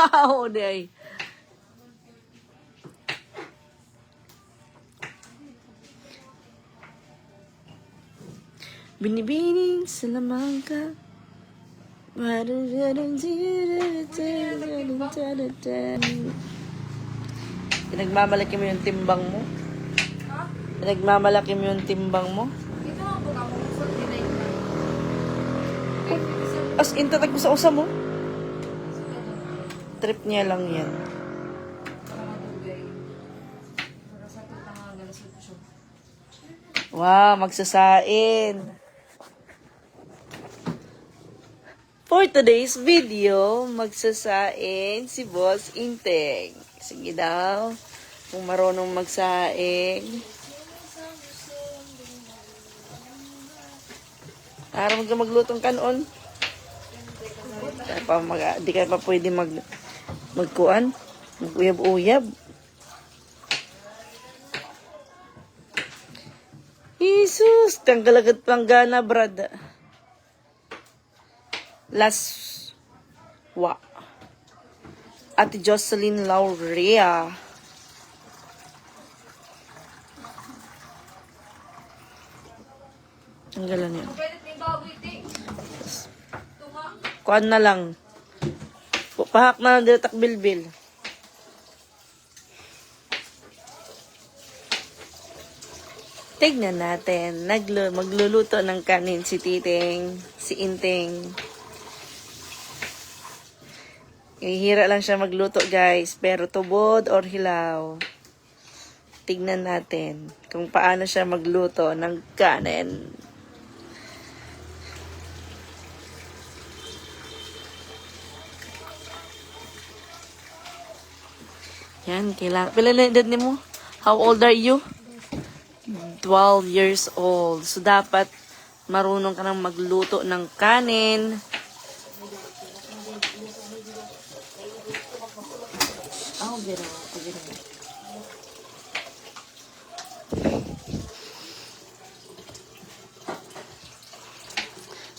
Wow, day. Binibining sa lamang ka. Pinagmamalaki mo yung timbang mo? Ha? Pinagmamalaki mo yung timbang mo? Ito ang buka mo. 49 As in, tatag mo sa usa mo? Trip niya lang yan. Wow, magsasain. For today's video, magsasain si Boss Inteng. Sige daw, kung marunong magsaing. Araw ka maglutong kanon. Di ka pa pwede magkuan. Mag-uyab-uyab. Jesus, tanggalagat panggana, brad. Laswa. Ate Jocelyn Laurea. Ang galan yan. Kuan na lang. Pahak na lang dito takbilbil. Tignan natin. Magluluto ng kanin si Titing, si Inteng. Hihira lang siya magluto, guys. Pero tubod or hilaw. Tignan natin kung paano siya magluto ng kanin. Yan, kailangan. Pila na edad ni mo? How old are you? 12 years old. So, dapat marunong ka nang magluto ng kanin. Oh, biro.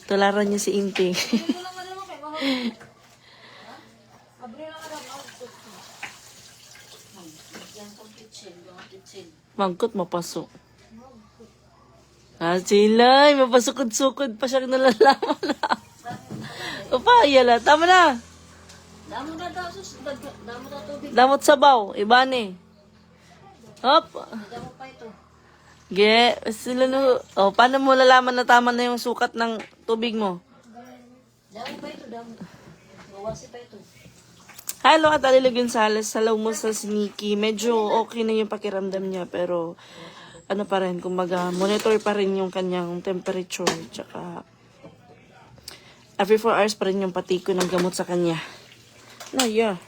Tularan niya si Inti. Mangkot, mapasok. Sila, mapasukod-sukod pa siyang nalalaman na. Upayala, tama na. Damot sabaw, iba ni. Hop. Sila no. Oh, paano mo lalaman na tama na yung sukat ng tubig mo? Damo pa ito, damo. Bawasi pa ito. Hello, Katalilo Gonzales. Salaw mo sa sneaky. Medyo okay na yung pakiramdam niya, pero ano pa rin, kumbaga, monitor pa rin yung kanyang temperature. Tsaka, every 4 hours pa rin yung patiko ng gamot sa kanya. Yeah.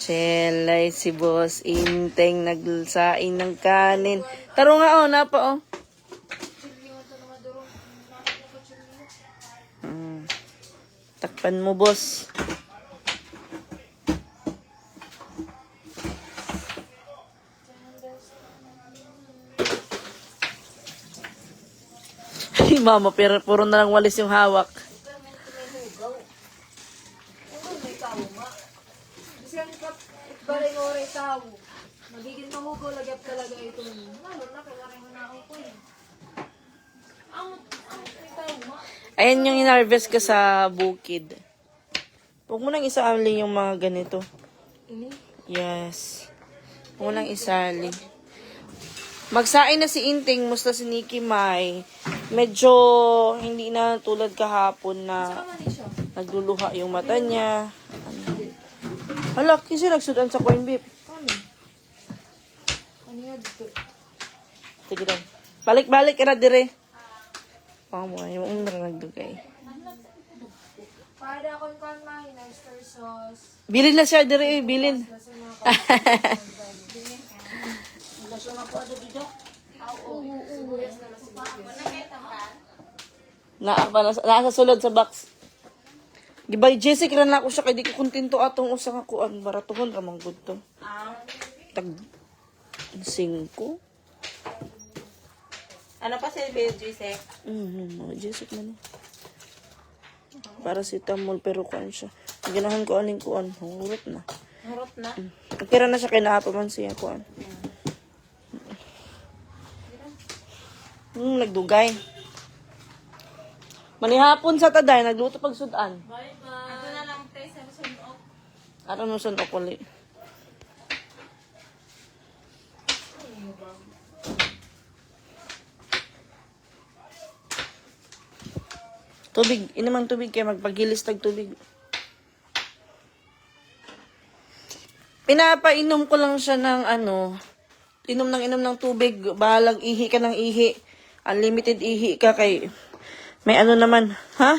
Chelay, si Boss Inteng, nagsain ng kanin. Taro nga, napa, Takpan mo, boss. Ay, mama, pero puro na lang walis yung hawak. Magiging mahugaw lagap talaga ito. Lalo na kaya rin na ako ko eh. Ayan yung inarvest ka sa bukid. Huwag mo nang isali yung mga ganito. Yes. Huwag mo nang isali. Magsain na si Inting, musta si Nikki Mai. Medyo hindi na tulad kahapon na nagluluha yung mata niya. Hala, kasi nagsudan sa corn beef. Sige daw. Balik-balik ka na dire. Mo, yung nagdugay. Para akong kanmahin, oyster sauce. Bilin na siya dire, bilin. Nasa sulod sa box. Gibay Jessica na ako siya kay di ko kontento atong usa nga kuan baratuhon ra man gud to. Tag 5. Ano pa si Jessica? Jessica man. Paracetamol, pero kuan siya. Ganahan ko aling kuan. Hurot na. Harap na. Kira na siya kinapa man siya kuan. Nagdugay. Manihapon sa taday, nagluto pag sudan. Bye-bye. Ito na lang, tayo sa sundok. Aron mo sa okuli. Tubig, inamang tubig kaya magpagilis tag tubig. Pinapainom ko lang siya ng inom ng tubig, bahalang ihi ka ng ihi. Unlimited ihi ka kay may naman, ha?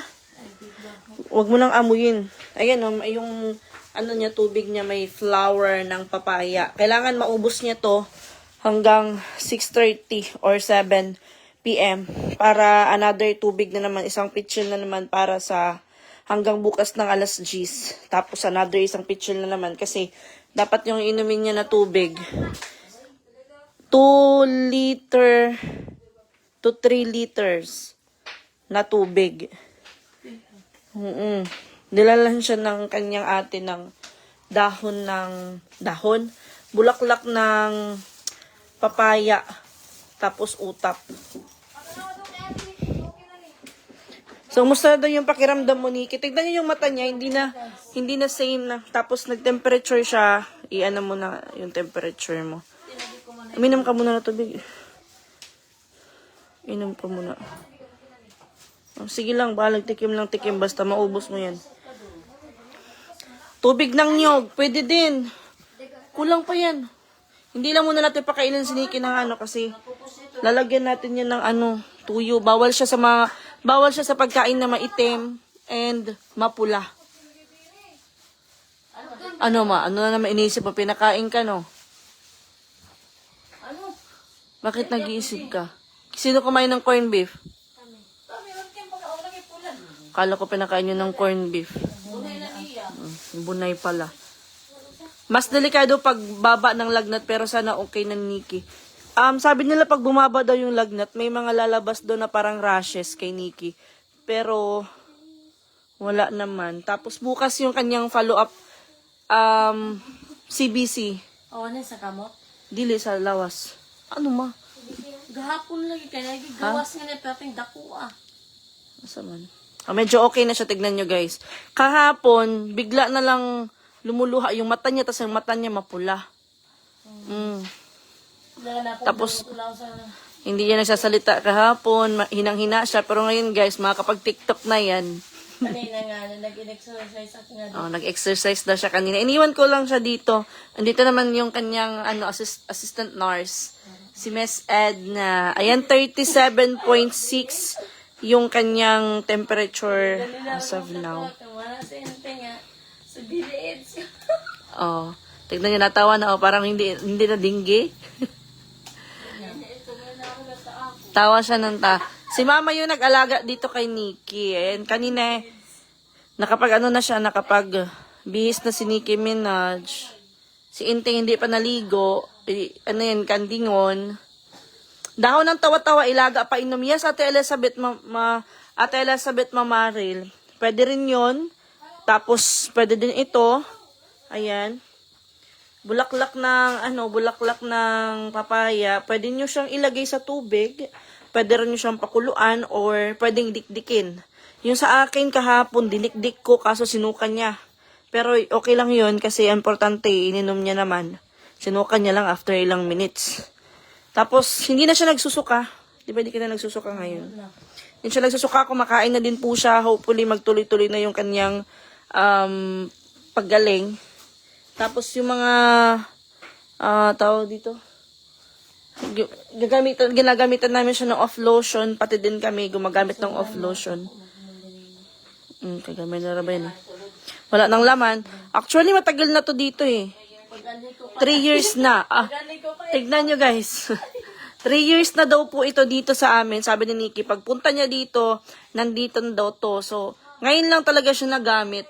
Huwag mo nang amuyin. Ayan yung niya, tubig niya may flower ng papaya. Kailangan maubos niya to hanggang 6:30 or 7 p.m. para another tubig na naman, isang pitchel na naman para sa hanggang bukas ng alas 10. Tapos another isang pitchel na naman kasi dapat yung inumin niya na tubig 2 liter to 3 liters na tubig. Nilalan siya ng kanyang ate ng bulaklak ng papaya, tapos utap. So, musta daw yung pakiramdam mo, Nikki? Tignan niyo yung mata niya, hindi na same na. Tapos, nag-temperature siya. I-ano mo na yung temperature mo. Uminom ka muna na tubig. Inom ka muna. Oh, sige lang, balag tikim lang tikim. Basta maubos mo yan. Tubig ng niyog. Pwede din. Kulang pa yan. Hindi lang muna natin pakainin si Nikki ng kasi lalagyan natin yan ng tuyo. Bawal siya sa pagkain na maitim and mapula. Ano na naman iniisip mo? Pinakain ka, no? Bakit nag-iisip ka? Sino kumain ng corned beef? Kala ko pinakain nyo ng corned beef. Bunay pala. Mas delikado pag baba ng lagnat, pero sana okay na, Nikki. Sabi nila pag bumaba daw yung lagnat, may mga lalabas doon na parang rashes kay Nikki. Pero wala naman. Tapos bukas yung kanyang follow-up CBC. Ano sa kamot? Dili sa lawas. Ano ma? Gahapon lagi kaya gawas nga na pepeng dako Asa man? Medyo okay na siya, tignan nyo guys. Kahapon, bigla na lang lumuluha yung mata niya, tapos yung mata niya mapula. Tapos, hindi niya nagsasalita kahapon, hinang-hina siya. Pero ngayon guys, makakapag-TikTok na yan. Kanina nga, nag-exercise ako nga. Nag-exercise daw siya kanina. Iniwan ko lang siya dito. Andito naman yung kanyang assistant nurse. Si Miss Edna. Ayan, 37.6 yung kanyang temperature as of now. Tignan niyo, natawa na parang hindi na dinggi. Tawa siya ng Si mama yung nag-alaga dito kay Nikki. And kanina, nakapag bihis na si Nicki Minaj. Si Inteng hindi pa naligo. Kandingon. Dahon ng tawa-tawa, ilaga pa inom. Yes, Ate Elizabeth, Ate Elizabeth Mamaril. Pwede rin yon. Tapos, pwede din ito. Ayan. Bulaklak ng papaya. Pwede nyo siyang ilagay sa tubig. Pwede rin nyo siyang pakuluan or pwedeng dikdikin. Yung sa akin kahapon, dinikdik ko kaso sinukan niya. Pero okay lang yun kasi importante, ininom niya naman. Sinukan niya lang after ilang minutes. Tapos, hindi na siya nagsusuka. Di ba hindi ka na nagsusuka ngayon? Hindi siya nagsusuka, kumakain na din po siya. Hopefully, magtuloy-tuloy na yung kanyang paggaling. Tapos, yung mga tawag dito, ginagamitan namin siya ng off lotion. Pati din kami gumagamit ng off lotion. Kagamay na rabay na. Wala nang laman. Actually, matagal na to dito 3 years na. Tignan nyo guys. 3 years na daw po ito dito sa amin. Sabi ni Nikki, pagpunta niya dito, nandito na daw to. So, ngayon lang talaga siya nagamit.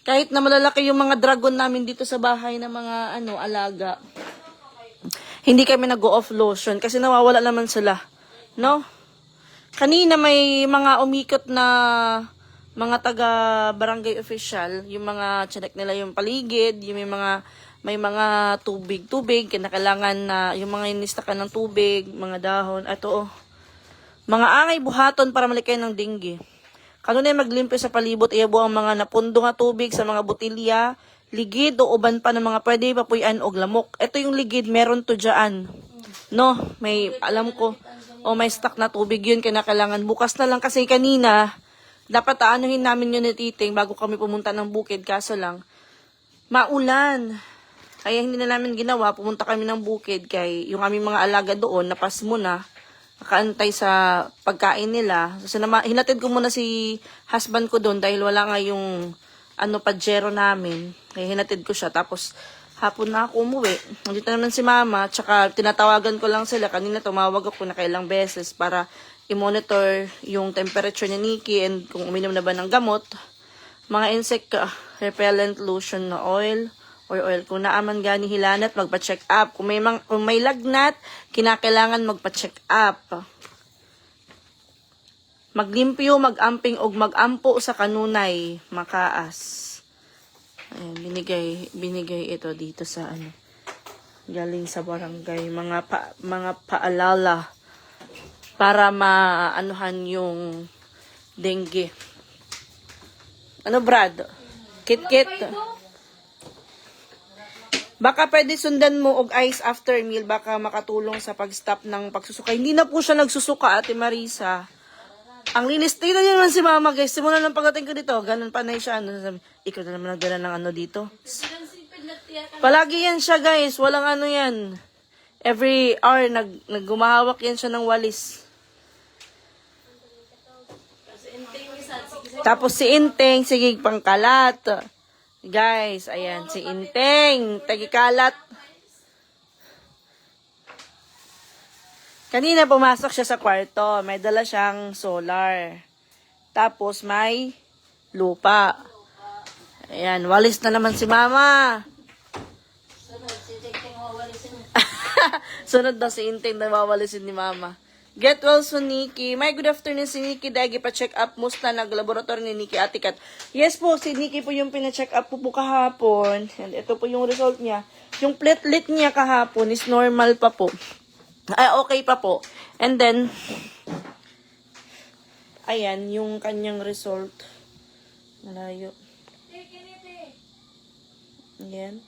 Kahit na malalaki yung mga dragon namin dito sa bahay na mga alaga. Hindi kami nag-off lotion kasi nawawala naman sila. No? Kanina may mga umikot na mga taga barangay official, yung mga check nila yung paligid, yung may mga tubig, kinakailangan na yung mga inistakan ng tubig, mga dahon, ato mga angay buhaton para malikay ng dengue. Kanunay maglimpyo sa palibot, iyabo ang mga napundo nga tubig sa mga botilya, ligid o uban pa ng mga pwede papuyan og lamok. Ito yung ligid, meron to dyan. No, may, alam ko, may stock na tubig yun, kinakailangan. Bukas na lang kasi kanina, dapat aanuhin namin yun ni Titing bago kami pumunta ng bukid, kaso lang, maulan. Kaya hindi na namin ginawa, pumunta kami ng bukid kay yung aming mga alaga doon, napas muna, nakaantay sa pagkain nila. So, hinatid ko muna si husband ko doon dahil wala nga yung pajero namin. Kaya hinatid ko siya. Tapos hapon na ako umuwi. Nandito naman si mama. Tsaka tinatawagan ko lang sila. Kanina tumawag ako na kailang beses para i-monitor yung temperature ni Nikki and kung uminom na ba ng gamot. Mga insect repellent lotion na oil or oil. Kung naaman gani hilanat, magpa-check up. Kung may lagnat, kinakailangan magpa-check up. Maglimpyo, magamping, og magampo sa kanunay, makaas. Ayan, binigay ito dito sa galing sa barangay. Mga paalala para maanuhan yung dengue. Brad? Kit-kit. Baka pwede sundan mo og ice after meal, baka makatulong sa pag-stop ng pagsusuka. Hindi na po siya nagsusuka, Ate Marisa. Ang linis. Tignan niyo naman si mama, guys. Simula ng pagdating ko dito, ganun pa na siya. Ikaw na naman nagdala ng dito. Palagi yan siya, guys. Walang yan. Every hour, naggumahawak yan siya ng walis. Tapos si Inteng, sige, pangkalat. Guys, ayan, si Inteng, tagikalat. Kanina pumasok siya sa kwarto, may dala siyang solar. Tapos may lupa. Ayan, walis na naman si mama. Sunod daw si Inteng na wawalisin ni mama. Get well soon, Nikki. My good afternoon si Nikki. Dagi pa-check up. Musta nag-laboratory ni Nikki Atikat? Yes po, si Nikki po yung pina-check up po kahapon. And ito po yung result niya. Yung platelet niya kahapon is normal pa po. Ay, okay pa po. And then, ayan, yung kanyang result. Malayo. Ayan.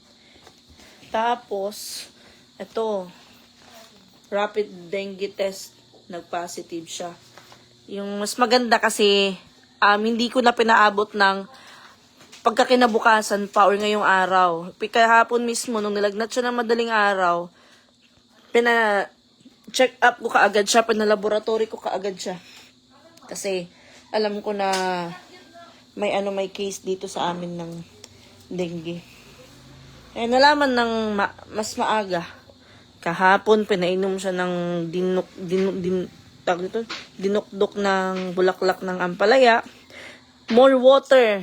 Tapos, ito, rapid dengue test. Nag-positive siya. Yung mas maganda kasi, hindi ko na pinaabot ng pagkakinabukasan pa or ngayong araw. Kahapon mismo, nung nilagnat siya ng madaling araw, check up ko kaagad siya, pinalaboratory ko kaagad siya. Kasi, alam ko na may case dito sa amin ng dengue. Nalaman ng mas maaga. Kahapon, pinainom siya ng dinukdok ng bulaklak ng ampalaya. More water.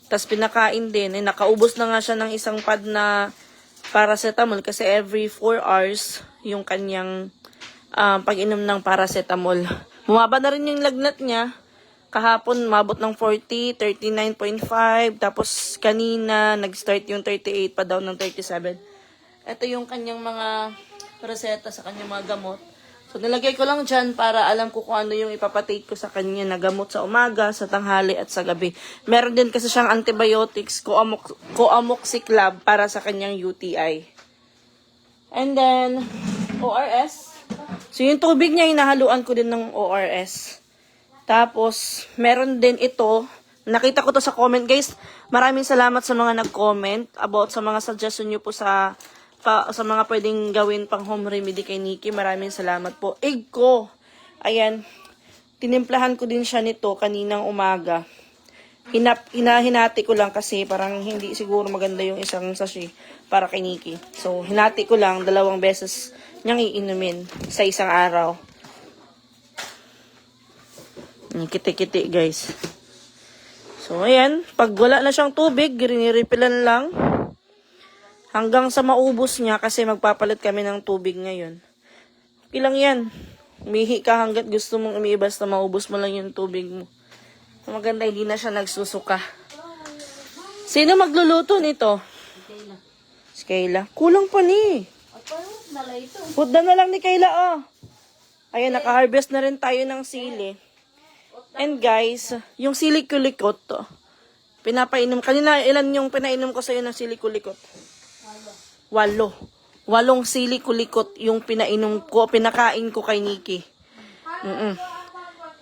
Tapos pinakain din. Nakaubos na nga siya ng isang pad na paracetamol kasi every 4 hours yung kanyang pag-inom ng paracetamol. Bumaba na rin yung lagnat niya. Kahapon, mabot ng 40, 39.5. Tapos kanina, nag-start yung 38 pa daw ng 37. Ito yung kanyang mga reseta sa kanyang mga gamot. So, nilagay ko lang dyan para alam ko kung ano yung ipapatake ko sa kanya na gamot sa umaga, sa tanghali, at sa gabi. Meron din kasi siyang antibiotics, Coamoxiclav para sa kanyang UTI. And then, ORS. So, yung tubig niya, hinahaluan ko din ng ORS. Tapos, meron din ito. Nakita ko to sa comment, guys. Maraming salamat sa mga nag-comment about sa mga suggestion nyo po sa mga pwedeng gawin pang home remedy kay Nikki. Maraming salamat po. Egg ko. Ayan. Tinimplahan ko din siya nito kaninang umaga. Hinati ko lang kasi parang hindi siguro maganda yung isang sachet para kay Nikki. So, hinati ko lang 2 beses niyang iinumin sa isang araw. Kiti-kiti, guys. So, ayan. Pag wala na siyang tubig, riniripilan lang. Hanggang sa maubos niya kasi magpapalit kami ng tubig ngayon. Okay lang yan. Umihi ka hanggat gusto mong umihi basta maubos mo lang yung tubig mo. Maganda, hindi na siya nagsusuka. Sino magluluto nito? Kayla. Si Kayla. Kulang pa ni. At parang nala ito. Putda na lang ni Kayla, oh. Ayan, naka-harvest na rin tayo ng sili. And guys, yung sili kulikot, pinapainom. Kanina, ilan yung pinainom ko sa'yo ng sili kulikot? 8. 8 sili kulikot yung pinainom ko, pinakain ko kay Nikki.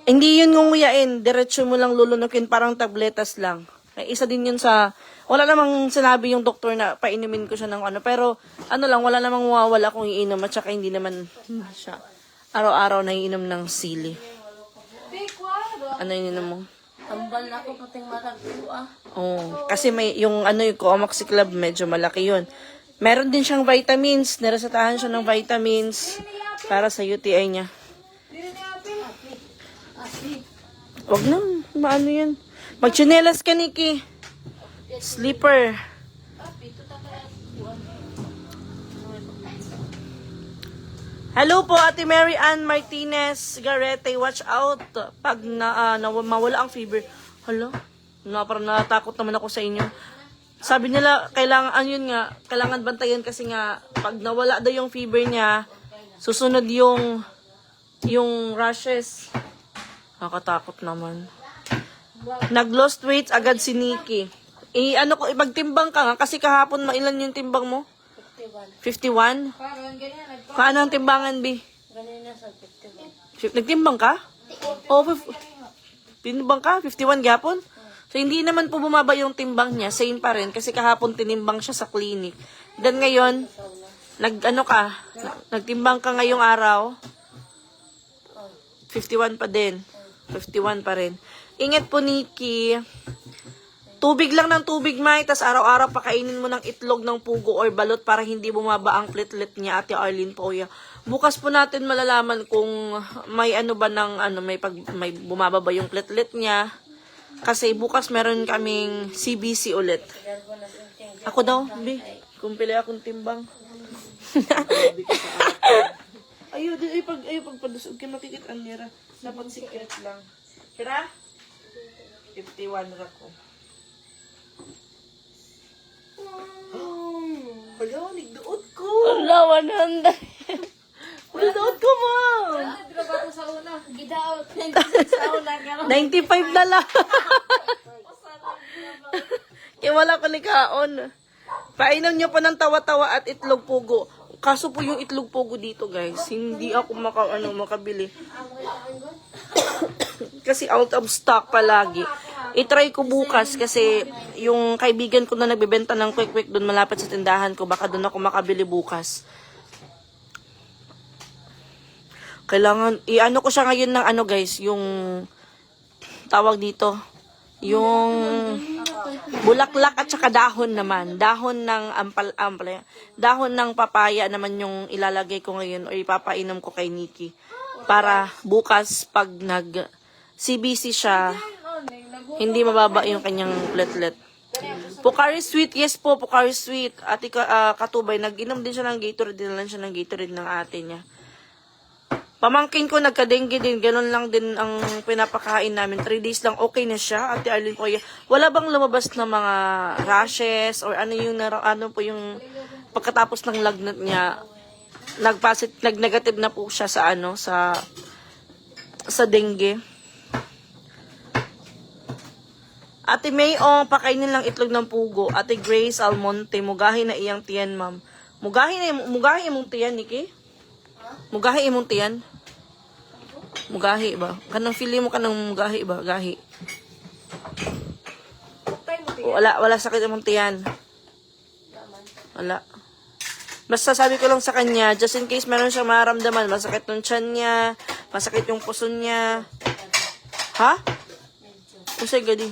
Hindi yun ngunguyain. Diretso mo lang lulunukin, parang tabletas lang. Ay, isa din yun sa... Wala namang sinabi yung doktor na painumin ko siya ng ano. Pero, ano lang, wala namang mawawala kung iinom. At saka hindi naman siya araw-araw na iinom ng sili. Ano ininom mo? Tambal na ako pating maragpo Oh, kasi may yung ano yung Comoxy Club medyo malaki yun. Meron din siyang vitamins, niresetahan siya ng vitamins para sa UTI niya. Wag na, maano yan. Magchinelas ka, Nikki. Sleeper. Hello po, Ate Mary Ann Martinez Garete. Watch out pag mawala ang fever. Hala, parang natakot naman ako sa inyo. Sabi nila, kailangan bantayan kasi nga, pag nawala daw yung fever niya, susunod yung rashes. Nakakatakot naman. Nag-lost weight agad si Nikki. Ipagtimbang ka nga, kasi kahapon mailan yung timbang mo? 51? Kaano ang timbangan, B? Ganyan na sa 51. Nagtimbang ka? Oo, tinimbang ka? 51 gapon? So, hindi naman po bumaba yung timbang niya. Same pa rin. Kasi kahapon tinimbang siya sa clinic. Then ngayon, nagtimbang ka ngayong araw. 51 pa din. 51 pa rin. Ingat po, Nikki. Tubig lang ng tubig, May. Tas araw-araw pakainin mo ng itlog ng pugo or balot para hindi bumaba ang platelet niya, Ate Arlene Poya. Bukas po natin malalaman kung may may bumaba ba yung platelet niya. Kasi bukas meron kaming CBC ulit. Ako daw, B. Kumpili akong timbang. Pagpadusog ka makikitaan nira. Dapat secret lang. Kira? 51 ra ko. Hala, nigduot ko. Wala, 100. Nigduot ko, ma'am. Draba ko sa una. Gidaot. Sa una ka. 95 na lang. Kaya wala ko likaon. Painom nyo pa ng tawa-tawa at itlog pugo. Kaso po yung itlog pugo dito, guys. Hindi ako makabili. Kasi out of stock palagi. I-try ko bukas kasi yung kaibigan ko na nagbebenta ng quick doon malapit sa tindahan ko, baka doon ako makabili bukas. Kailangan, ko siya ngayon ng guys, yung tawag dito, yung bulaklak at saka dahon naman. Dahon ng dahon ng papaya naman yung ilalagay ko ngayon o ipapainom ko kay Nikki. Para bukas pag CBC siya, hindi mababa yung kanyang platelet. Pocari Sweet, yes po, Pocari Sweet. Ate Katubay, nag-inom din siya ng Gatorade, dinalan siya ng Gatorade ng ate niya. Pamangkin ko, nagka-dengue din, ganun lang din ang pinapakain namin. 3 days lang, okay na siya, Ate Arlene Poya. Wala bang lumabas na mga rashes or ano po yung pagkatapos ng lagnat niya, nag-negative na po siya sa sa dengue. Ate May, pakainin lang itlog ng pugo. Ate Grace Almonte, mugahi na iyang tiyan, ma'am. Mugahi imong tiyan, Nikki? Mugahi imong tiyan? Mugahi ba? Kanang feeling mo kanang mugahi ba? Gahi. Wala sakit imong tiyan. Wala. Basta sabi ko lang sa kanya, just in case meron siyang maramdaman, masakit yung tiyan niya, masakit yung puso niya. Ha? Usay gadi.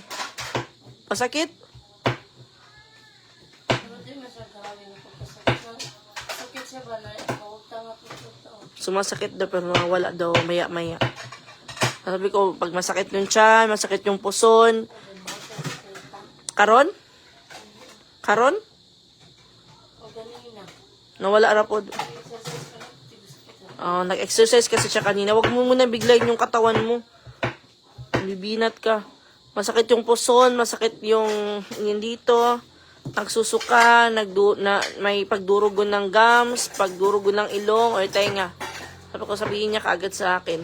Masakit? Sumasakit daw pero wala daw maya-maya. Sabi ko, pag masakit yung tiyan, masakit yung puson. Karon? Karon? Nawala ra po. Nag-exercise kasi siya kanina. Huwag mo muna biglayin yung katawan mo. Bibinat ka. Masakit yung puson, masakit yung dito, nagsusuka, may pagdurugon ng gums, pagdurugon ng ilong or tenga. Sabihin niya kaagad sa akin.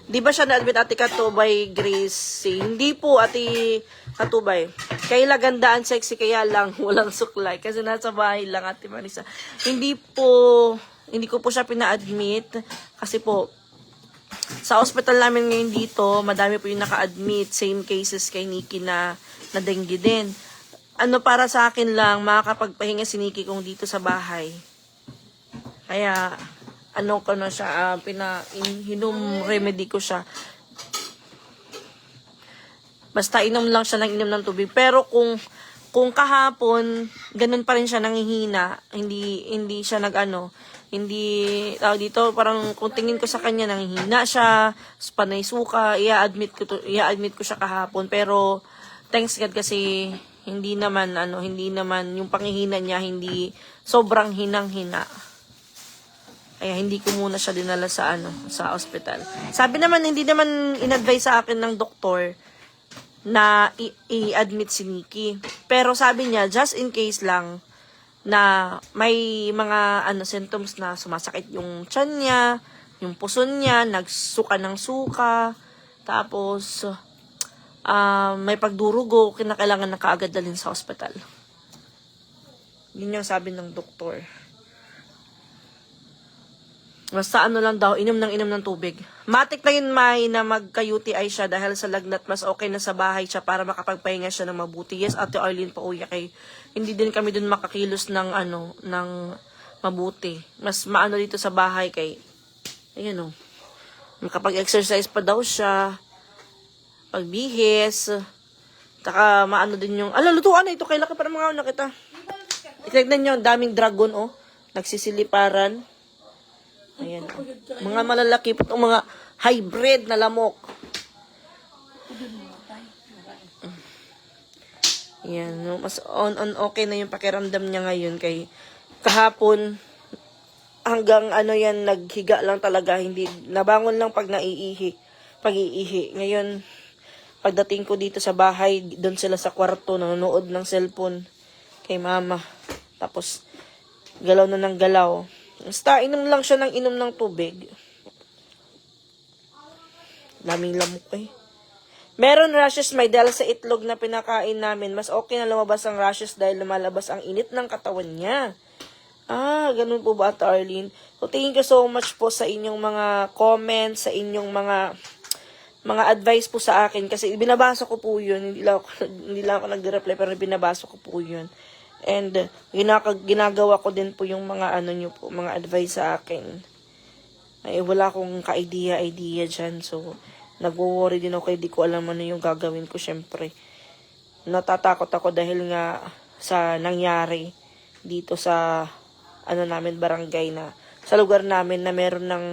Di ba siya na-admit, Ate Katubay Grace? Hindi po, Ate Katubay. Kaya gandaan sexy, kaya lang walang suklay. Kasi nasa bahay lang, Ate Marisa. Hindi ko po siya pina-admit. Kasi po, sa hospital namin ngayon dito, madami po yung naka-admit. Same cases kay Nikki na dengue din. Para sa akin lang, makakapagpahinga si Nikki kung dito sa bahay. Kaya, ko na siya, hinum remedy ko siya. Basta inom lang siya ng inom ng tubig. Pero kung kahapon, ganun pa rin siya nangihina, hindi siya dito, parang kung tingin ko sa kanya, nangihina siya, panay suka, i-admit ko siya kahapon. Pero, thanks God kasi, hindi naman yung panghihina niya, hindi sobrang hinang-hina. Kaya hindi ko muna siya dinala sa hospital. Sabi naman, hindi naman in-advise sa akin ng doktor na i-admit si Nikki. Pero sabi niya, just in case lang na may mga symptoms na sumasakit yung tiyan niya, yung puson niya, nagsuka ng suka, tapos may pagdurugo, kinakailangan na kaagad dalhin sa hospital. Yun yung sabi ng doktor. Basta lang daw, inom ng tubig. Matik na yun, May, na magka-UTI siya dahil sa lagnat. Mas okay na sa bahay siya para makapagpahinga siya ng mabuti. Yes, Ate Arlene, pauya kay. Hindi din kami dun makakilos ng mabuti. Mas maano dito sa bahay kay, makapag-exercise pa daw siya. Pagbihis. Taka maano din yung, lutuan na ito. Kailan ka para mga na kita. Itignan nyo, daming dragon, nagsisiliparan. Ayan. Mga malalaki po itong mga hybrid na lamok. Ayan. Mas okay na yung pakiramdam niya ngayon kay kahapon hanggang naghiga lang talaga. Hindi, nabangon lang pag pag-iihi. Ngayon, pagdating ko dito sa bahay, doon sila sa kwarto, nanonood ng cellphone kay mama. Tapos, galaw na ng galaw. Basta, inom lang siya ng inom ng tubig. Daming lamok Meron rashes, may dahil sa itlog na pinakain namin. Mas okay na lumabas ang rashes dahil lumalabas ang init ng katawan niya. Ganun po ba, Ate Arlene? So, thank you so much po sa inyong mga comments, sa inyong mga advice po sa akin. Kasi binabasa ko po yun. Hindi lang ako nag-reply, pero binabasa ko po yun. And ginagawa ko din po yung mga nyo po, mga advice sa akin. Ay wala akong ka-idea dyan. So nagwo-worry din ako, hindi ko alam ano yung gagawin ko. Syempre natatakot ako dahil nga sa nangyari dito sa namin barangay, na sa lugar namin, na meron ng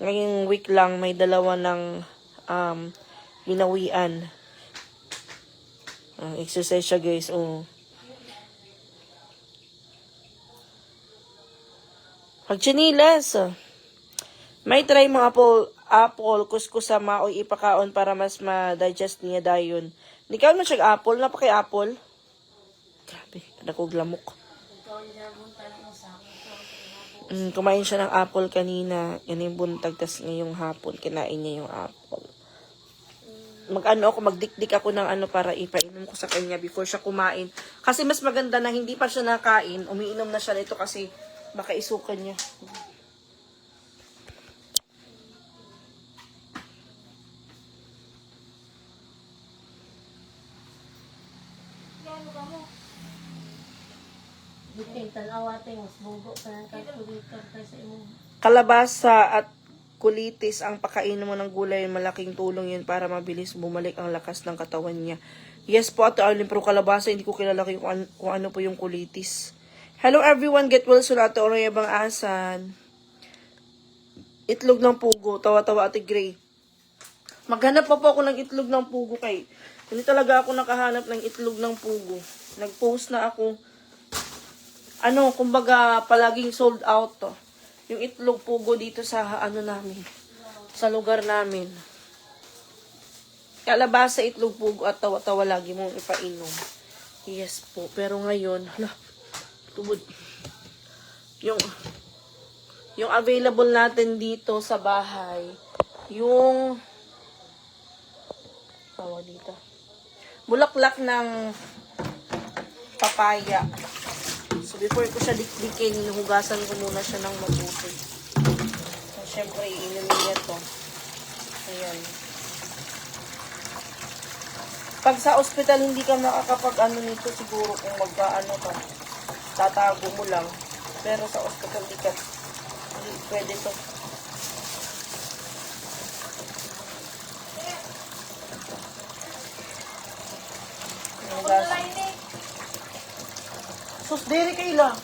ngayong week lang may dalawa ng binawian. Exercise siya, guys. Pagchinilas. May try mga apple, kuskus sa maoy ipakaon para mas ma-digest niya dayon. Hindi ka man siya apple, napaki-apple. Grabe, nakuglamok. Kumain siya ng apple kanina, yan yung buntag, tas ngayong hapon, kinain niya yung apple. Magdikdik ako ng para ipainom ko sa kanya before siya kumain. Kasi mas maganda na hindi pa siya nakain, umiinom na siya nito kasi baka isukan niya. Kalabasa at kulitis ang pakain mo ng gulay. Malaking tulong yun para mabilis bumalik ang lakas ng katawan niya. Yes po, Ate Arlene, pero kalabasa, hindi ko kilala kung ano po yung kulitis. Hello everyone, get well soon, Ate Oraya Bang Asan. Itlog ng pugo, tawa-tawa Ate Gray. Maghanap pa po ako ng itlog ng pugo kay. Hindi talaga ako nakahanap ng itlog ng pugo. Nag-post na ako. Kumbaga palaging sold out to. Yung itlog pugo dito sa namin. Sa lugar namin. kalabasa, itlog, pugo at tawa-tawa lagi mong ipainom. Yes po. Pero ngayon, hala, tubod. Yung available natin dito sa bahay, yung tawag dito, bulaklak ng papaya. So, before ko siya dikdikin, hinuhugasan ko muna siya ng mabuti. So, syempre, iinumin niya to. Ayan. Pag sa ospital, hindi ka nakakapag-ano nito siguro kung magka-ano ka. Tatago mo lang. Pero sa ospital, hindi pwede to. Hinuhugasan. Sus, diri kaila.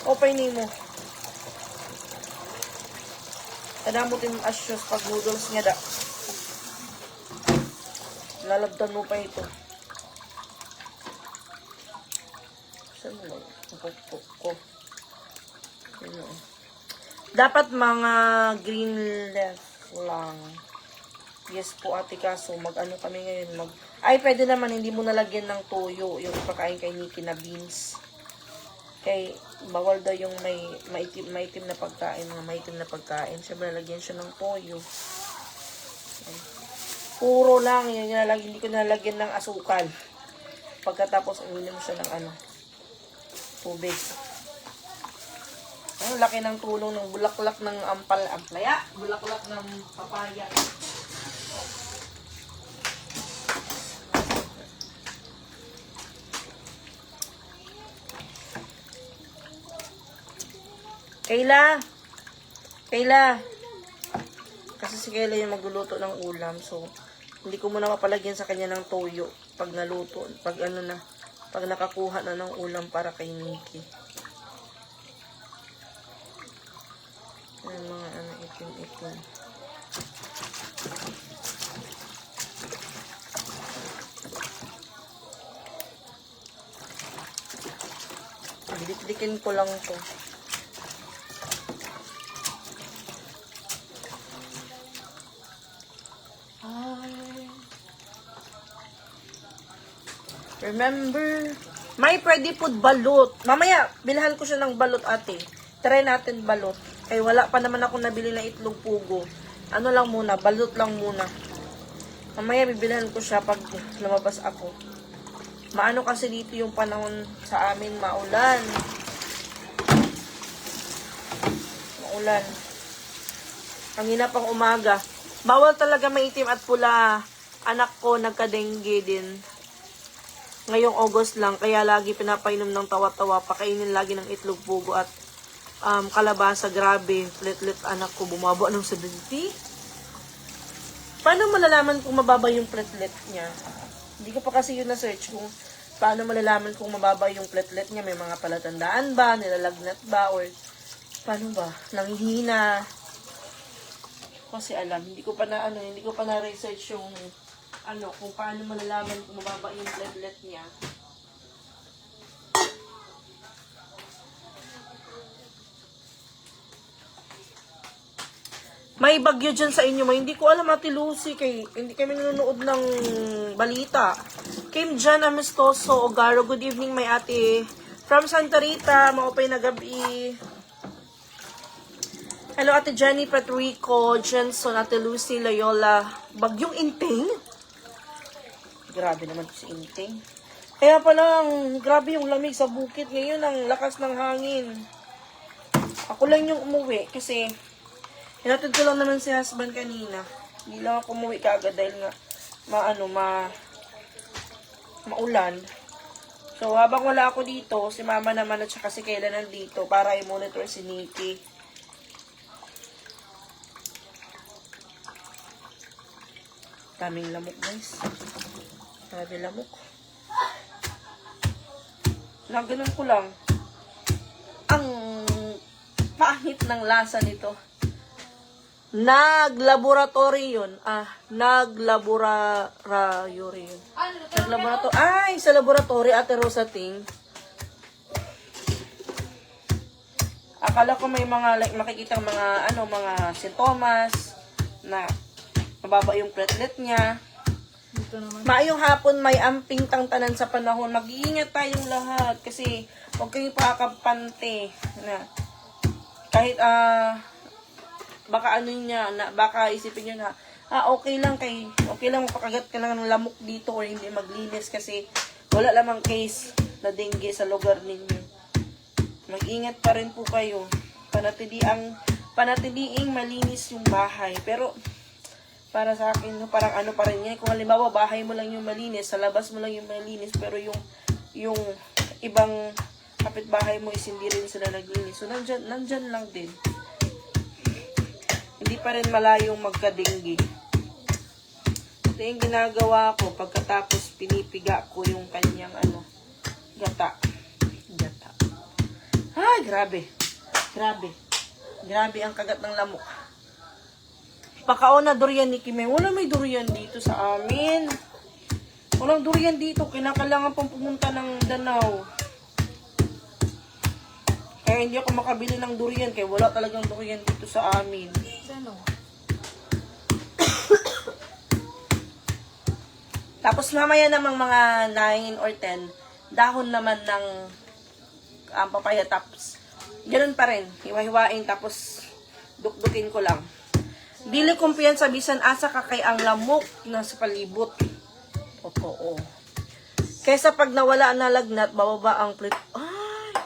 Open ni mo. Kadamutin mo asyos pag noodles nga da. Lalabdan mo pa ito. Saan mo lang? Pupuk ko. Dapat mga green left lang. Yes po, ate, kaso mag-ano kami ngayon. Ay, pwede naman hindi mo nalagyan ng toyo yung ipakain kay Nikki na beans. Kay bawal daw yung maitim na pagkain, mga maitim na pagkain. Siyempre, nalagyan siya ng toyo. Puro lang, yun nilalagyan, hindi ko nalagyan ng asukal. Pagkatapos, uminom siya ng tubig. Ang laki ng tulong ng bulaklak ng amplaya, bulaklak ng papaya. Kayla. Kasi si Kayla yung magluluto ng ulam. So, hindi ko muna mapalagyan sa kanya ng toyo pag naluto. Pag nakakuha na ng ulam para kay Nikki. Ayan, mga itim-itim. Didik-dikin ko lang to. Remember, may pwede po balot. Mamaya, bilhan ko siya ng balot, ate. Try natin balot. Ay, wala pa naman ako nabili na itlog pugo. Ano lang muna, balot lang muna. Mamaya, bibilhan ko siya pag lumabas ako. Maano kasi dito yung panahon sa amin, maulan. Maulan. Ang hina pang umaga. Bawal talaga maitim at pula. Anak ko, nagka-dengue din. Ngayong August lang, kaya lagi pinapainom ng tawa-tawa, pakainin lagi ng itlog pugo at kalabasa. Grabe, platelet anak ko, bumaba ng 70. Paano malalaman kung mababa yung platelet niya? Hindi ko pa kasi yun na-search kung paano malalaman kung mababa yung platelet niya. May mga palatandaan ba, nilalagnat ba, or paano ba, nanghihina. Kasi alam, hindi ko pa na-research yung kung paano malalaman kung mababa yung platelet niya. May bagyo dyan sa inyo, hindi ko alam, Ate Lucy, hindi kami nanonood ng balita. Kim Jan Amistoso Ogaro, good evening, may ate. From Santa Rita, maupay na gabi. Hello, Ate Jenny Patrico, Jenson, Ate Lucy, Loyola. Bagyong Inting? Grabe naman si Inting. Kaya palang, grabe yung lamig sa bukid. Ngayon, ang lakas ng hangin. Ako lang yung umuwi kasi hinatid ko lang naman si husband kanina. Hindi lang ako umuwi kaagad dahil nga maulan. So, habang wala ako dito, si mama naman at saka si Kayla nandito para i-monitor si Nikki. Daming lamok, guys. Grabe lamok. Ganun ko lang. Ang pangit ng lasa nito. Naglaboratory yun. Naglaboratory yun. Naglaboratory. Ay, sa laboratory, Ate Rosa Ting. Akala ko may mga, makikitang mga sintomas na mababa yung platelet niya. Ito naman. Maayong hapon, may amping tang tanan sa panahon. Mag-iingat tayong lahat kasi huwag kayong pakakapante na kahit baka ano niya, na, baka isipin niyo na okay lang mapakagat ka lang ng lamok dito or hindi maglinis kasi wala lamang case na dengue sa lugar ninyo. Mag-ingat pa rin po kayo. Panatiliing malinis yung bahay. Pero para sa akin, parang ano pa rin yan. Kung halimbawa, bahay mo lang yung malinis, sa labas mo lang yung malinis, pero yung ibang kapitbahay mo is hindi rin sila naglinis. So, nandyan lang din. Hindi pa rin malayong magka-dengue. Ito yung ginagawa ko pagkatapos pinipiga ko yung kanyang gata. Ay, grabe. Grabe ang kagat ng lamok. Pakaon na durian ni Kimay. Wala may durian dito sa amin. Walang durian dito. Kinakailangan pang pumunta ng Danau. Kaya hindi ako makabili ng durian. Kaya wala talagang durian dito sa amin. Ano? Tapos mamaya namang mga 9 or 10, dahon naman ng papaya tops. Ganun pa rin. Hiwa-hiwain tapos dukdukin ko lang. Dili kumpiyansa bisan asa ka kay ang lamok na sa palibot. Totoo. Kaysa pag nawala na lagnat, bababa ang plate. Ay!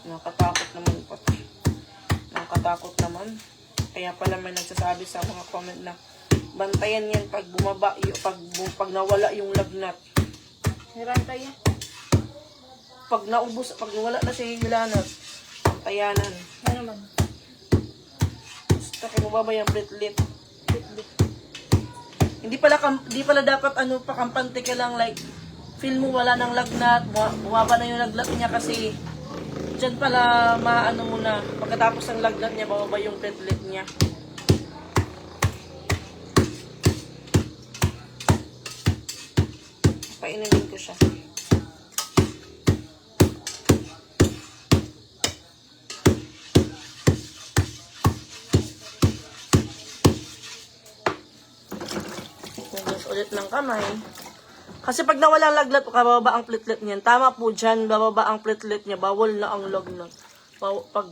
Nakatakot naman pati. Nakatakot naman. Kaya pala may nagsasabi sa mga comment na bantayan yan pag bumaba, pag nawala yung lagnat. Hirantay yan. Pag naubos, pag nawala na si lagnat, bantayanan. Ano naman? Basta kung mababa yung platelet. Hindi pala dapat pakampante ka lang like feel mo wala ng lagnat, bumaba na yung lagnat niya kasi dyan pala maano mo na pagkatapos ng lagnat niya bababa yung platelet niya. Painimin ko siya. Hugas ulit ng kamay. Kasi pag nawala ang lagnat, bababa ang platelet niyan. Tama po dyan, bababa ang platelet niya. Bawal na ang lagnat. Pag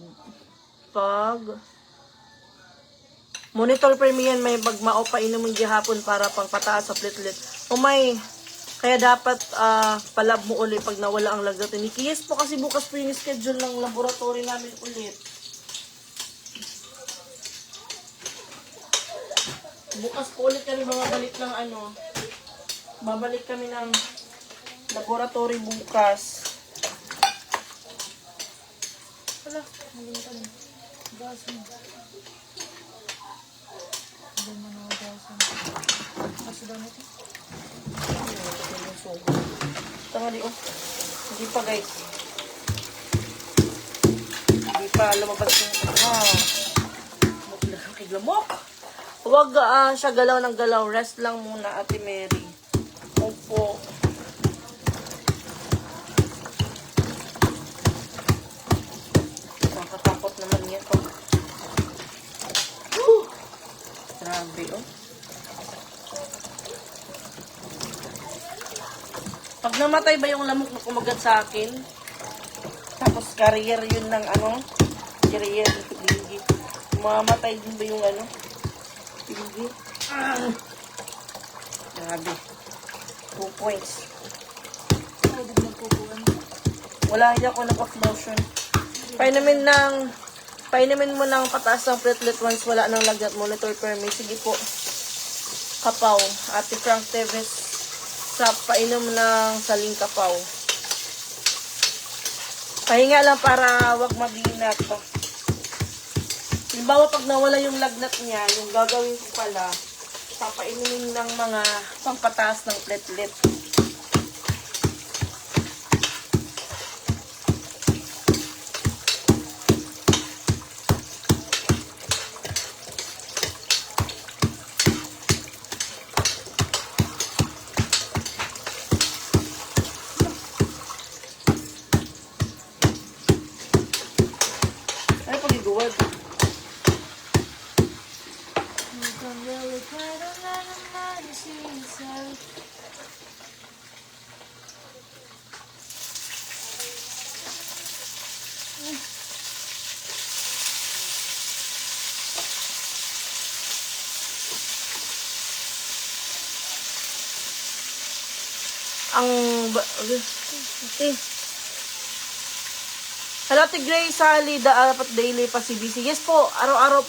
monitor per yan, may bagmao pa inumin gihapon para pang pataas sa platelet. Kaya dapat palab mo ulit pag nawala ang lagnat. Nikiyes po kasi bukas po yung schedule ng laboratory namin ulit. Bukas po ulit kami babalik ng babalik kami ng laboratory bukas. Wala. Hindi ka din. Gas mo. Hindi mo na gas mo. Kasi daw natin. Tangali hindi pa guys. Hindi pa lumabas yung lamok. Huwag siya galaw ng galaw. Rest lang muna, Ate Mary. Opo. Nakatakot naman yan. Grabe, Pag namatay ba yung lamok na kumagat sa akin, tapos carrier yun ng carrier dengue. Mamatay din ba yung dengue? Grabe. 2 points. Pwede magpupuan. Wala hindi ako naka-flotion. Painumin mo ng pataas ng platelet once wala nang lagnat. Monitor per me. Sige po. Kapaw. Ate Frank Teves sa painom ng saling kapaw. Pahinga lang para wag mabinat. Halimbawa pag nawala yung lagnat niya, yung gagawin ko pala, papainumin ng mga pampataas ng platelet. Ay, pag-iguwad. Ang... Eh. Hello, Tigray Sally, dapat daily pa CBC. Yes po, araw-araw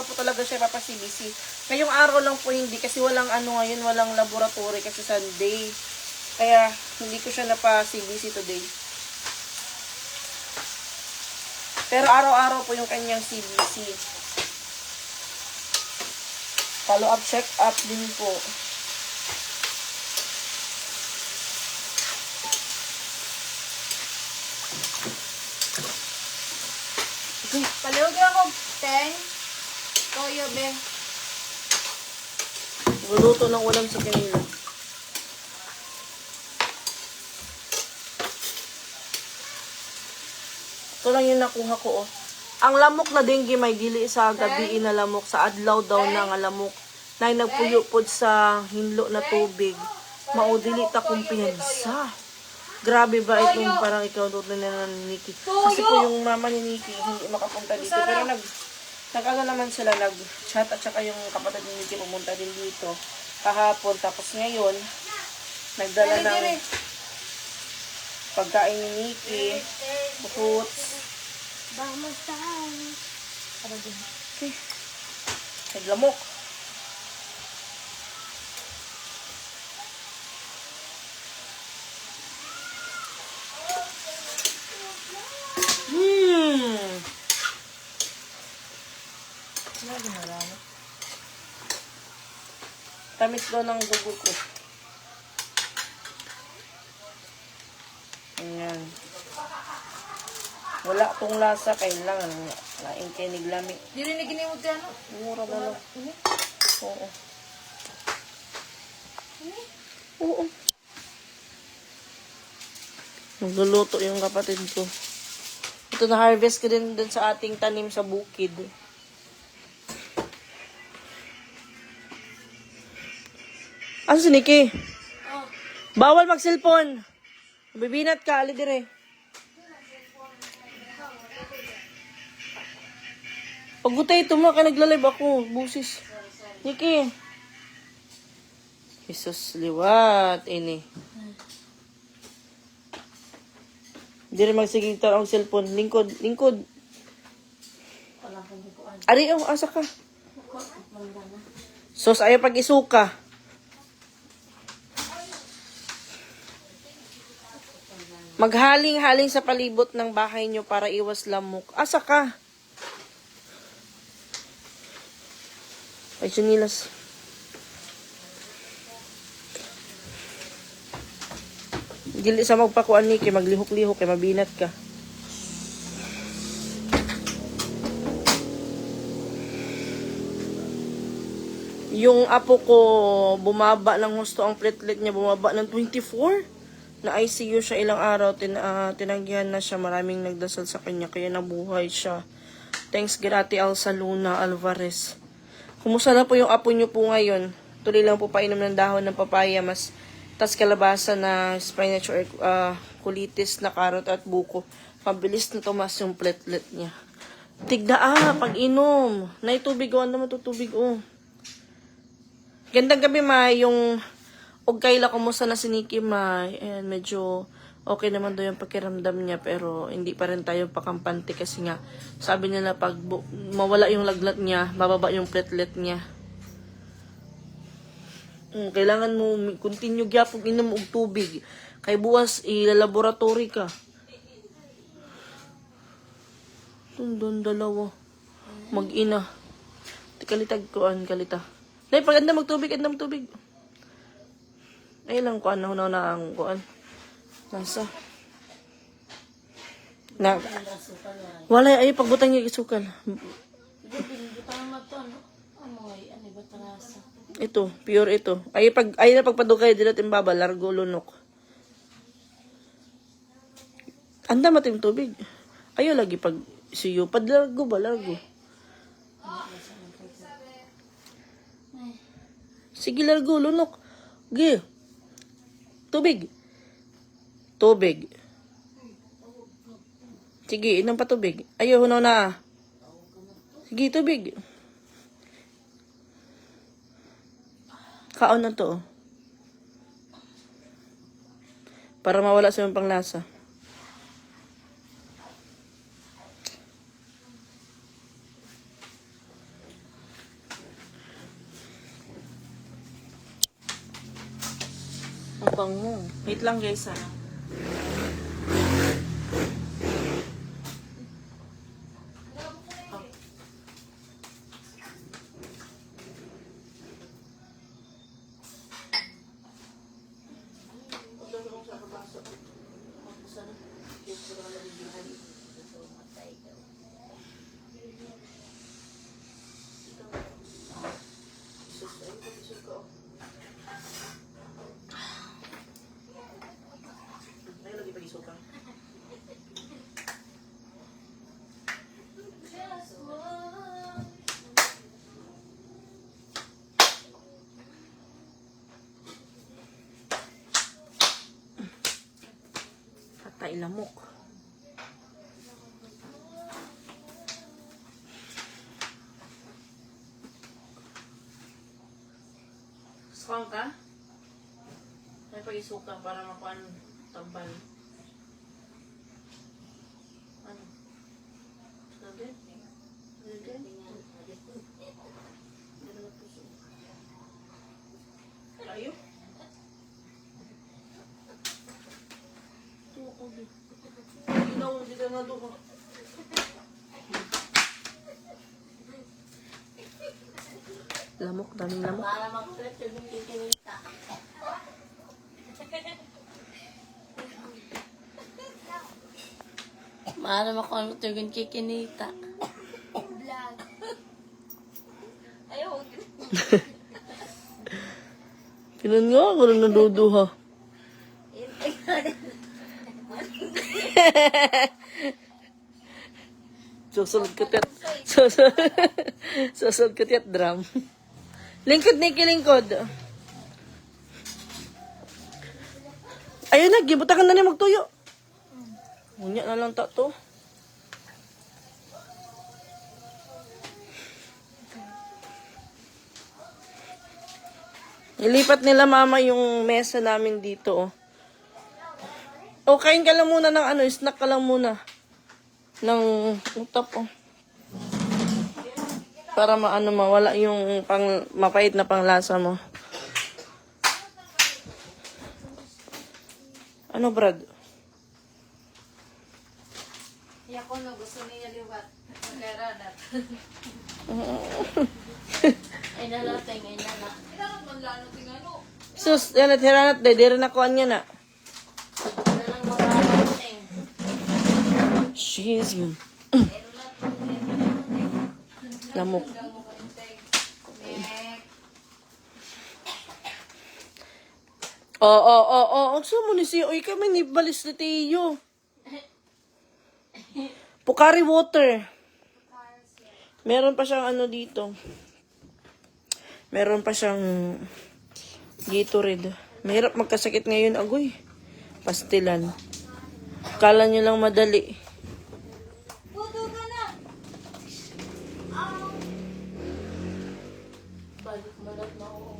po talaga siya pa CBC. Ngayong araw lang po hindi kasi walang ano ngayon, walang laboratory kasi Sunday. Kaya hindi ko siya napa CBC today. Pero araw-araw po yung kanyang CBC. Follow-up, check-up din po. Palihog ako, Teng. Toyo, be. Luluto ng ulam sa kanila. Ito lang yung nakuha ko, oh. Ang lamok na dengue may dili sa gabi na lamok. Sa adlaw daw na nga lamok. Na nagpuyupod sa hinlo na tubig. Maudili ta kumpiyansa. Grabe ba itong parang ikaw doon na ni Nikki. Kasi po yung mama ni Nikki hindi makapunta dito. Pero nag-ano naman sila, nag-chat at saka yung kapatid ni Nikki pumunta din dito kahapon. Tapos ngayon, nagdala ng pagkain ni Nikki, fruits. Vamos tayo. Okay. Naglamok. Tamis daw ng dugo ko. Ayan. Wala tong lasa, kailangan laing kinig lami. Di rin naginimod ka, ano? Mura na lang. Oo. Oo. Nagluluto yung kapatid ko. Ito na-harvest ko din sa ating tanim sa bukid. Ano si Nikki? Oh, Bawal mag-cellphone. Bibinat ka, ali dire. Pagutay ito mo, kaya naglalive ako. Busis. Nikki. Jesus, liwat. Ini. Hindi rin magsigitar ang cellphone. Lingkod, lingkod. wala kang bukuan. Ari, oh, asa ka. Sos, ayaw pag-isuka. Maghaling-haling sa palibot ng bahay nyo para iwas lamok. Asa ka? Ay, sinilas. Dili sa magpakuan ni kay maglihok-lihok kay mabinat ka. Yung apo ko, bumaba ng husto ang platelet niya, bumaba ng 24. Na ICU siya ilang araw, tinanggihan na siya, maraming nagdasal sa kanya, kaya nabuhay siya. Thanks Grati Alsa Luna Alvarez. Kumusta na po yung apo niyo po ngayon? Tuloy lang po painom ng dahon ng papaya, mas tas kalabasa na spinach or kulitis na karot at buko. Pabilis na tumas yung platelet niya. Tigda pag inom. Naitubig o, ano naman tutubig o. Gandang gabi ma, yung og kaila kumusta na si Nikki ma. Ayan, medyo okay naman daw yung pakiramdam niya pero hindi pa rin tayo pakampante kasi nga sabi niya na pag mawala yung laglat niya, bababa yung platelet niya. Kailangan mo continue gyapon inom og tubig. Kay buwas ilalaboratory ka. Tundon dalawa. Mag-ina. Tikalitag koan kalita. Dai pag anda magtubig, anda magtubig. Ay lang kuan na ang kuan. Nasa. Na. Wala ay pagbutang yung isukal. Butang mo to, no? Amoy, ano ba tarasa? Ito, pure ito. Ay na pagpadugay dila timbaba largo lunok. Anda matim tubig. Ayo lagi pag siyo padlargo ba largo. Sige largo lunok. Gi. Tubig. Tubig. Sige, inom pa tubig. Ayo hunaw na. Sige, tubig. Kaon na to. Para mawala sa yung panglasa. Ang bango. Wait lang guys ha. Patay lamok. Sukang ka? May pag-isuka para makuha tambal. Ano? Sabi? Ayo? Hindi na doon. Lamok, daming lamok. Para mag-trip yung kikinita. Para makonot yung kikinita. Vlog. Ayaw. Pinan nga ako nang naduduha. Susunod ko tiyat. Susunod ko tiyat drum. Lingkod na ikilingkod. Ayun na, gibutakan na niya magtuyo. Ngunya na lang ta to. Nilipat nila mama yung mesa namin dito. O, kain ka lang muna ng ano, snack ka lang muna. Ng utap, oh. Para mawala yung mapait na panglasa mo. Ano, Brad? Iya ko no, gusto niya liwat. Magkaranat. Ay nalating, ay nala. Kailangan man lalo tingano. Sus, yan at hiranat, di rin nakuha niya na. Wala nang makarating. Jeez, man. Lamok. Oo. Ang sumo ni siya. Uy, kami ni balis na tiyo. Pocari water. Meron pa siyang ano dito. Meron pa siyang Gatorade. Mahirap magkasakit ngayon, agoy. Pastilan. Kala nyo lang madali. Puto ka na. Balik malat na ako.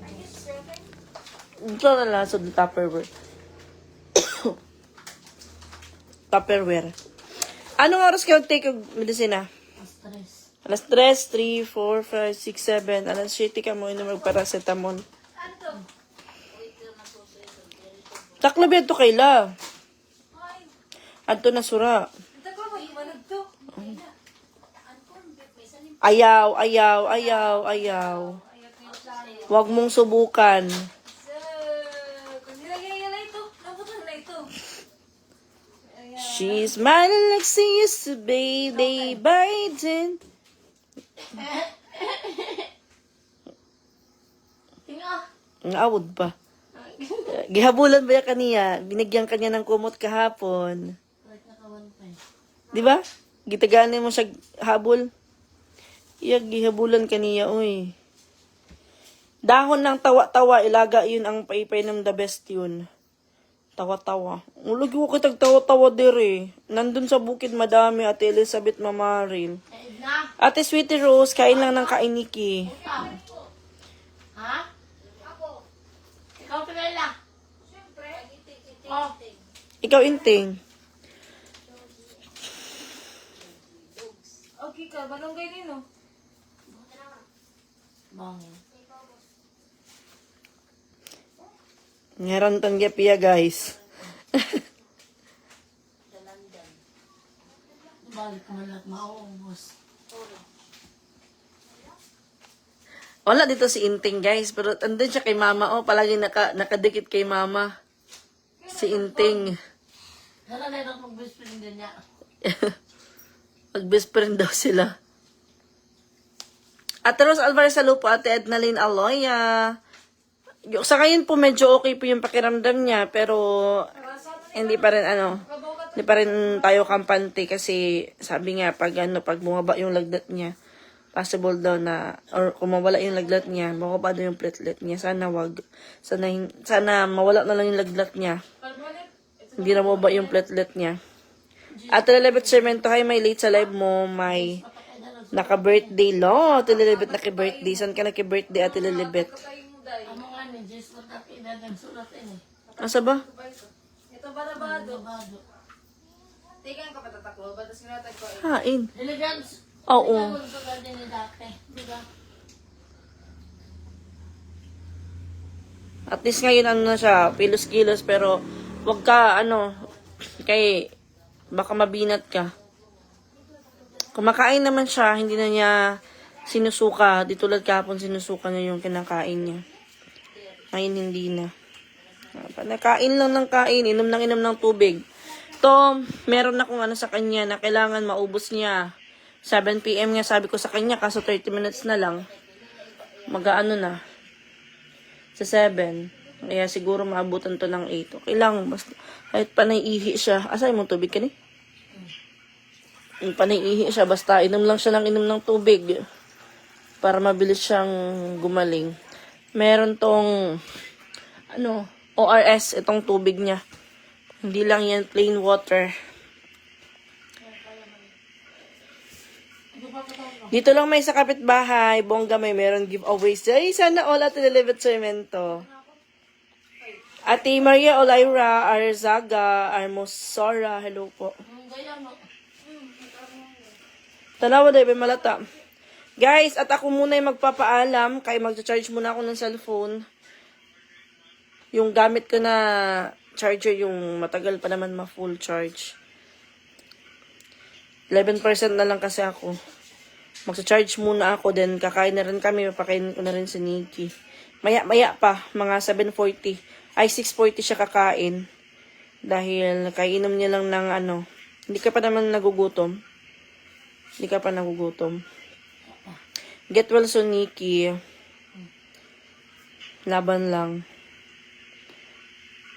Ito na lang sa Tupperware. Tupperware. Anong oras kayo take yung medisina? Stress. Alas 3, 4, 5, 6, 7. Alas 7 ka mo yung magparacetamol. Ano? Taklo ba ito kaila? Adto na sura. Ito ko magmanag to. Ayaw. Huwag mong subukan. Kung nilagay na ito, nabutan na ito. She's smiling like she used to be, day by day. Tinga. Naawod pa. Gihabulan ba yan kaniya? Binigyan kanya ng kumot kahapon. Balik nakawan pa eh. Di ba? Gitaganin mo siya habol. Iyag, gihabulan kaniya, uy. Dahon ng tawa-tawa, ilaga yun ang paipay ng the best yun. Tawa-tawa. Ulagi ko kitag tawa-tawa dire. Nandun sa bukid madami, Ate Elizabeth Mamaril. Eh, na. Ate Sweetie Rose, kain lang ng kainiki. Ha? Ako. Ikaw pinala. Siyempre. Oh. Ikaw, Inting. Okay ka, balonggay din, no? Bangin. Ngayon tong gapiya, guys. Balik mo lang mauubos. Wala dito si Inting, guys. Pero andun siya kay mama. Oh, palagi nakadikit kay mama. Si Inting. Dala na yung mag-best friend din niya. Mag-best friend daw sila. Ate Rose Alvarez, hello po. Ate Ednaline Aloya. Sa ngayon po, medyo okay po yung pakiramdam niya. Pero, hindi pa rin, hindi pa rin tayo kampante. Kasi, sabi nga, pag bumaba yung lagdat niya, possible daw na, or kung mawala yung laglat niya, bumaba daw yung platelet niya. Sana wag. Sana mawala na lang yung laglat niya. Hindi na mababa yung platelet niya. Ate Lilibet Sermento, hi, may late sa live mo, may naka-birthday lo. Ate Lilibet naki-birthday. Saan ka naki-birthday, Ate Lilibet? Amo nga ni Jess, magkapina ng sulat ini. Asa ba? Ito ba na ba? Bado. Tingnan ka patataklo, batas kinatag ko eh. Hain. Elegance. Oo. Ito din ni dati. Diba? At least ngayon na siya, kilos-kilos, pero wag ka, kay baka mabinat ka. Kumakain naman siya, hindi na niya sinusuka. Di tulad kahapon sinusuka niya yung kinakain niya. Ngayon hindi na. Nakain lang ng kain, inom ng tubig. To, meron akong sa kanya na kailangan maubos niya. 7 p.m. nga sabi ko sa kanya, kaso 30 minutes na lang. Mag-ano na. Sa 7. Kaya siguro maabutan to ng 8. Okay lang, basta kahit panay-ihi siya. Asay mo tubig ka ni? Panay-ihi siya, basta inom lang siya ng tubig. Para mabilis siyang gumaling. Meron tong, ORS, itong tubig niya. Hindi lang yan plain water. Dito lang may sa kapitbahay, bongga may meron giveaways. Ay, sana all at Lilibet Sermento. Ate Maria Olaira Arzaga Armosora, hello po. Gaya mo. Tanawa na ibig malata. Guys, at ako muna yung magpapaalam, kaya mag-charge muna ako ng cellphone. Yung gamit ko na charger, yung matagal pa naman ma-full charge. 11% na lang kasi ako. Magsa-charge muna ako, then kakain na rin kami, papakainin ko na rin si Nikki. Maya pa, mga 7:40. Ay, 6:40 siya kakain. Dahil kainom niya lang ng hindi ka pa naman nagugutom. Hindi ka pa nagugutom. Get well soon, Nikki. Laban lang.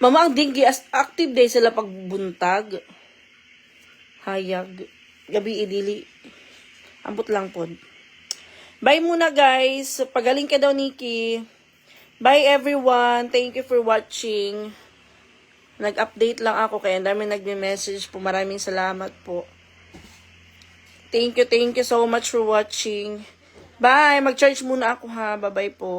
Mama, ang dingi, active day sila pagbuntag. Hayag. Gabi idili. Ambot lang po. Bye muna, guys. Pagaling ka daw, Nikki. Bye, everyone. Thank you for watching. Nag-update lang ako, kaya ang dami nagme-message po. Maraming salamat po. Thank you so much for watching. Bye! Mag-charge muna ako ha. Bye-bye po.